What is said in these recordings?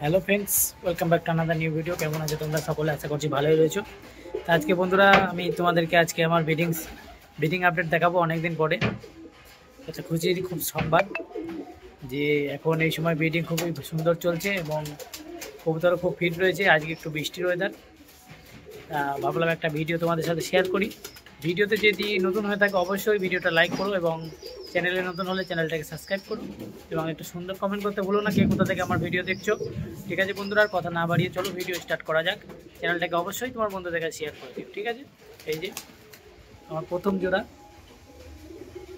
Hello friends, welcome back to another new video. কেমন আছো তোমরা সকলে? আশা করছি ভালোই রয়েছো। তো আজকে বন্ধুরা আমি তোমাদেরকে আজকে আমার ব্রিডিং আপডেট দেখাবো অনেক দিন পরে। আচ্ছা, খুশির খুব সংবাদ যে এখন এই সময় ব্রিডিং খুবই সুন্দর চলছে এবং কবুতরও খুব ফিট রয়েছে। আজকে একটু বৃষ্টির ওয়েদার, ভাবলাম একটা ভিডিও তোমাদের সাথে শেয়ার করি। ভিডিওতে যদি নতুন হয়ে থাকে অবশ্যই ভিডিওটা লাইক করো এবং চ্যানেলে নতুন হলে চ্যানেলটাকে সাবস্ক্রাইব করো এবং একটু সুন্দর কমেন্ট করতে ভুলো না কে কোথা থেকে আমার ভিডিও দেখছো। ঠিক আছে বন্ধুরা, আর কথা না বাড়িয়ে চলো ভিডিও স্টার্ট করা যাক। চ্যানেলটাকে অবশ্যই তোমার বন্ধুদের কাছে শেয়ার করে দিও, ঠিক আছে? এই যে আমার প্রথম জোড়া,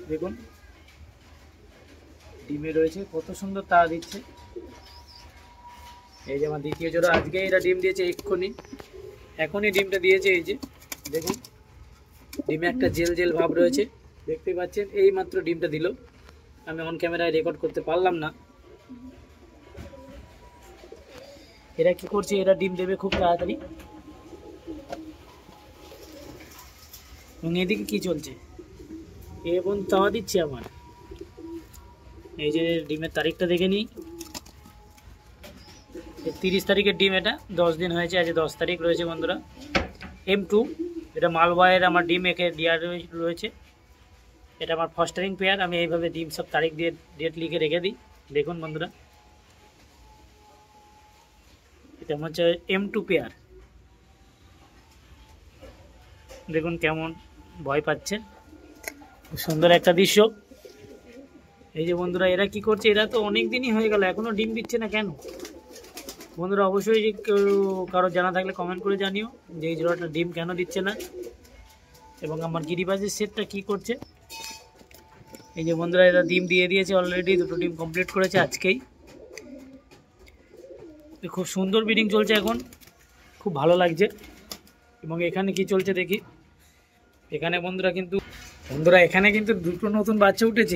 দেখুন ডিমে রয়েছে, কত সুন্দর তারা দিচ্ছে। এই যে আমার দ্বিতীয় জোড়া, আজকে এরা ডিম দিয়েছে, এখনই ডিমটা দিয়েছে। এই যে দেখুন ডিমে একটা জেল জেল ভাব রয়েছে, দেখতেই পাচ্ছেন। এই মাত্র ডিমটা দিল, আমি অন ক্যামেরায় রেকর্ড করতে পারলাম না। এরা কি করছে, এরা ডিম দেবে খুব তাড়াতাড়ি। এবং এদিকে কি চলছে, এ বোন তাওয়া দিচ্ছে আমার। এই যে ডিমের তারিখটা দেখে নিই, 30 তারিখের ডিম, এটা 10 দিন হয়েছে, আজ 10 তারিখ রয়েছে বন্ধুরা। M2 এটা মালবাইয়ের আমার ডিম একে দেওয়া রয়েছে। এটা আমার ফস্টারিং পেয়ার, আমি এইভাবে ডিম সব তারিখ দিয়ে ডেট লিখে রেখে দিই। দেখুন বন্ধুরা, এটা হচ্ছে M2 পেয়ার। দেখুন কেমন ভয় পাচ্ছে, খুব সুন্দর একটা দৃশ্য। এই যে বন্ধুরা এরা কি করছে, এরা তো অনেক দিনই হয়ে গেল এখনও ডিম দিচ্ছে না কেন? বন্ধুরা অবশ্যই যে কেউ কারো জানা থাকলে কমেন্ট করে জানিও যে এই জোড়াটা ডিম কেন দিচ্ছে না এবং আমার গিরিবাজের সেটটা কি করছে। এই যে বন্ধুরা এরা ডিম দিয়ে দিয়েছে অলরেডি, দুটো ডিম কমপ্লিট করেছে আজকেই। খুব সুন্দর ব্রিডিং চলছে এখন, খুব ভালো লাগছে। এবং এখানে কি চলছে দেখি, এখানে বন্ধুরা এখানে কিন্তু দুটো নতুন বাচ্চা উঠেছে।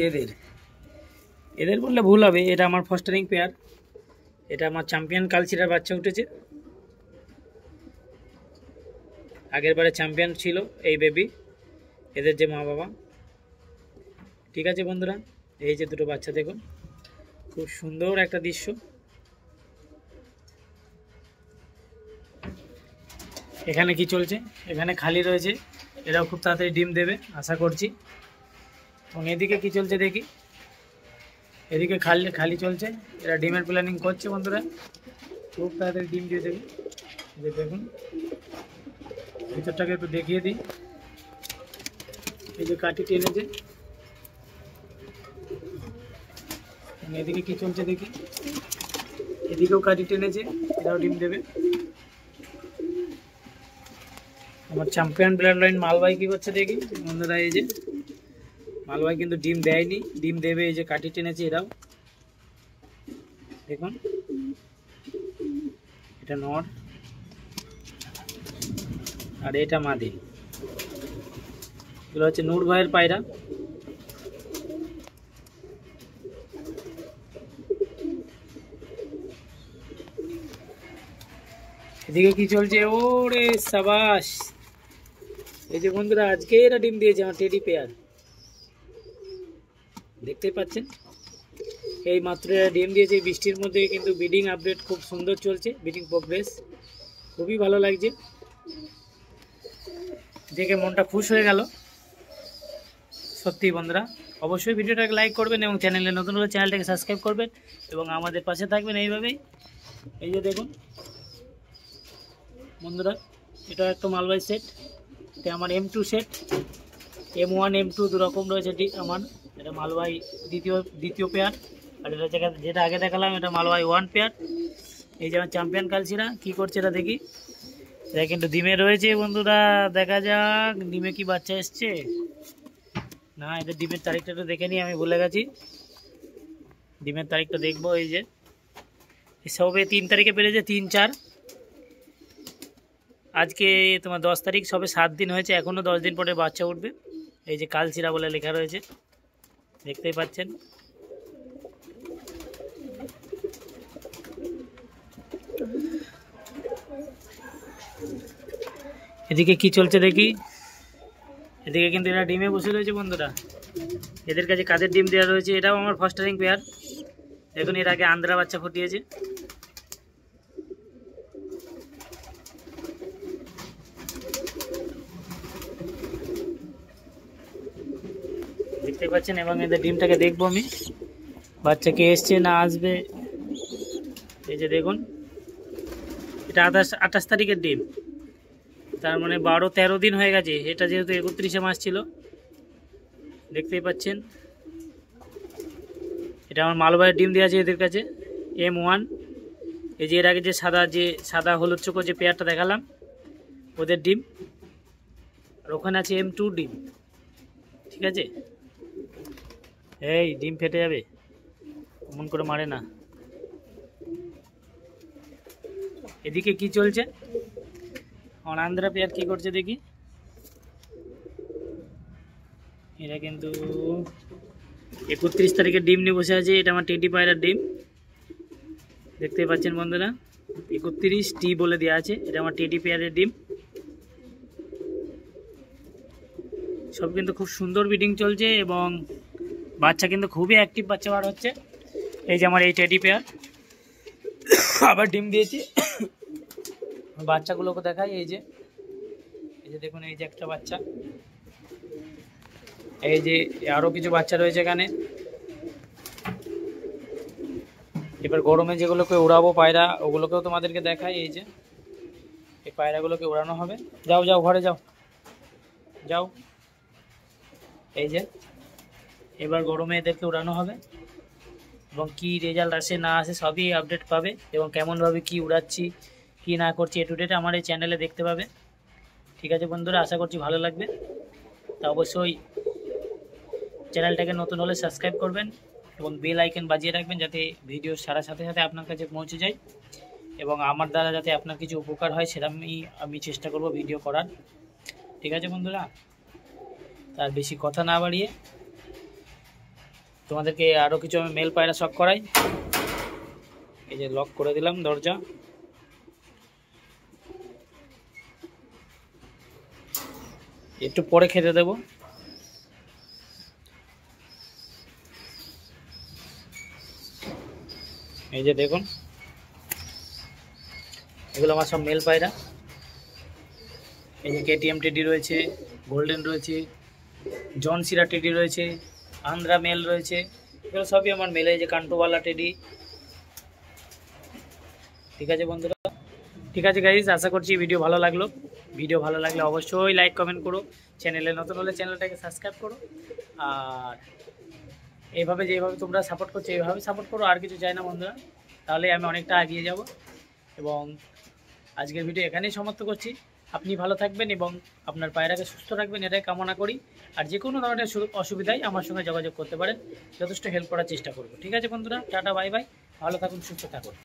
এদের বললে ভুল হবে, এটা আমার ফস্টারিং পেয়ার, এটা আমার চ্যাম্পিয়ন কালচিরার বাচ্চা উঠেছে। আগের বারে চ্যাম্পিয়ন ছিল এই বেবি, এদের যে মা বাবা। ঠিক আছে বন্ধুরা, এই যে দুটো বাচ্চা দেখুন, খুব সুন্দর একটা দৃশ্য। এখানে কি চলছে, এখানে খালি রয়েছে, এরাও খুব তাড়াতাড়ি ডিম দেবে আশা করছি। এবং এদিকে কি চলছে দেখি, এদিকে খালি চলছে, এরা ডিমের প্ল্যানিং করছে বন্ধুরা, খুব তাড়াতাড়ি ডিম দিয়ে দেবে। যে দেখুন ভিতরটাকে একটু দেখিয়ে দিই, এই যে কাটি টেনেছে। এদিকে কি চলছে দেখি, এদিকেও কাটি টেনেছে, এরাও ডিম দেবে। আমার চ্যাম্পিয়ন ব্লাড লাইন মালবাই কি করছে দেখি বন্ধুরা, এই যে মালবাই কিন্তু ডিম দেয়নি, ডিম দেবে। এই যে কাটি টেনেছে এরাও, দেখুন এটা নর আর এটা মাদি। এগুলো হচ্ছে নূর ভাইয়ের পায়রা। এদিকে কি চলছে, ওরে সাবাস। এই যে বন্ধুরা আজকে এরা ডিম দিয়েছে আমার টেডি পেয়ার, দেখতেই পাচ্ছেন। এই মাত্র এরা ডিম দিয়েছে বৃষ্টির মধ্যে, কিন্তু ব্রিডিং আপডেট খুব সুন্দর চলছে, ব্রিডিং প্রোগ্রেস খুবই ভালো লাগছে, দেখে মনটা খুশ হয়ে গেল সত্যি। বন্ধুরা অবশ্যই ভিডিওটাকে লাইক করবেন এবং চ্যানেলে নতুন হলে চ্যানেলটাকে সাবস্ক্রাইব করবেন এবং আমাদের পাশে থাকবেন এইভাবেই। এই যে দেখুন বন্ধুরা, এটা একটা মালবাই সেট, এটা আমার M2 সেট, M1 M2 দুরকম রয়েছে আমার। এটা মালবাই দ্বিতীয় পেয়ার, আর এটা যেটা আগে দেখালাম এটা মালবাই 1 পেয়ার। এই যে আমার চ্যাম্পিয়ন কালচিরা কি করছে এটা দেখি, এটা কিন্তু ডিমে রয়েছে বন্ধুরা, দেখা যাক ডিমে কি বাচ্চা এসছে না। এটা ডিমের তারিখটা একটু দেখে নিই, আমি ভুলে গেছি, ডিমের তারিখটা দেখবো। এই যে সবে 3 তারিখে পেরেছে, 3-4, আজকে তোমার 10 তারিখ, সবে 7 দিন হয়েছে, এখনও 10 দিন পরে বাচ্চা উঠবে। এই যে কালচিরা বলে লেখা রয়েছে, দেখতেই পাচ্ছেন। এদিকে কি চলছে দেখি, এদিকে কিন্তু এরা ডিমে বসে রয়েছে বন্ধুরা, এদের কাছে কাদের ডিম দেওয়া রয়েছে। এটাও আমার ফস্টারিং পেয়ার, দেখুন এর আগে আন্দ্রা বাচ্চা ফুটিয়েছে। দেখতে পাচ্ছেন। এবং এদের ডিমটাকে দেখবো আমি, বাচ্চা কে এসছে না আসবে। এই যে দেখুন, এটা 28 তারিখের ডিম, তার মানে 12-13 দিন হয়ে গেছে। এটা যেহেতু 31শে মাস ছিল, দেখতেই পাচ্ছেন। এটা আমার মালবাহীর ডিম দেওয়া আছে এদের কাছে, M1। এই যে এর আগে যে সাদা হলুদ চোখো যে পেয়ারটা দেখালাম, ওদের ডিম। আর ওখানে আছে M2 ডিম, ঠিক আছে। এই ডিম ফেটে যাবে, মন করে মারে না। এদিকে কি চলছে, আমার আন্ধ্রা পেয়ার কি করছে দেখি। এরা কিন্তু 31 তারিখের ডিম নিয়ে বসে আছে। এটা আমার টেডি পায়রার ডিম, দেখতে পাচ্ছেন বন্ধুরা। 31T বলে দেওয়া আছে, এটা আমার টেডি পেয়ারের ডিম। সব কিন্তু খুব সুন্দর ব্রিডিং চলছে এবং বাচ্চা কিন্তু খুবই অ্যাক্টিভ বাচ্চা বার হচ্ছে। এই যে আমার এই টেডি পেয়ার আবার ডিম দিয়েছি। বাচ্চাগুলোকে দেখাই, এই যে দেখুন, এই যে একটা বাচ্চা, এই যে আরো কিছু বাচ্চা রয়েছে এখানে। এবার গরমে যেগুলোকে উড়াবো পায়রা, ওগুলোকেও তোমাদেরকে দেখাই। এই যে এই পায়রাগুলোকে উড়ানো হবে। যাও যাও ঘরে যাও যাও। এই যে এবার গরমে এদেরকে উড়ানো হবে এবং কি রেজাল্ট আসে না আসে সবই আপডেট পাবে। এবং কেমনভাবে কি উড়াচ্ছি কি না করছি এ টু ডেট আমার এই চ্যানেলে দেখতে পাবে। ঠিক আছে বন্ধুরা, আশা করছি ভালো লাগবে। তা অবশ্যই চ্যানেলটাকে নতুন হলে সাবস্ক্রাইব করবেন এবং বেল আইকন বাজিয়ে রাখবেন, যাতে ভিডিও ছাড়ার সাথে সাথে আপনার কাছে পৌঁছে যায় এবং আমার দ্বারা যাতে আপনার কিছু উপকার হয় সেটা আমি চেষ্টা করব ভিডিও করার। ঠিক আছে বন্ধুরা, তার বেশি কথা না বাড়িয়ে তোমাদেরকে আরও কিছু আমি মেল পায়রা শখ করাই। এই যে লক করে দিলাম দরজা। একটু পরে খেতে দেব। এই যে দেখুন, এগুলো আমার সব মেল পায়রা। এই যে KTM টেডি রয়েছে, গোল্ডেন রয়েছে, জনসিরা টেডি রয়েছে, আন্ধ্রা মেল রয়েছে, এগুলো সবই আমার মেলে। এই যে কান্টোওয়ালা টেডি। ঠিক আছে বন্ধুরা, ঠিক আছে গাইজ, আশা করছি ভিডিও ভালো লাগলো। ভিডিও ভালো লাগলে অবশ্যই লাইক কমেন্ট করো, চ্যানেলে নতুন হলে চ্যানেলটাকে সাবস্ক্রাইব করো। আর এইভাবে যেভাবে তোমরা সাপোর্ট করছো এইভাবে সাপোর্ট করো, আর কিছু চাই না বন্ধুরা, তাহলে আমি অনেকটা এগিয়ে যাব। এবং আজকের ভিডিও এখানেই সমাপ্ত করছি। আপনি ভালো থাকবেন এবং আপনার পায়রাকে সুস্থ রাখবেন, এটাই কামনা করি। আর যে কোনো ধরনের অসুবিধায় আমার সঙ্গে যোগাযোগ করতে পারেন, যথেষ্ট হেল্প করার চেষ্টা করব। ঠিক আছে বন্ধুরা, টাটা বাই বাই, ভালো থাকুন, সুস্থ থাকুন।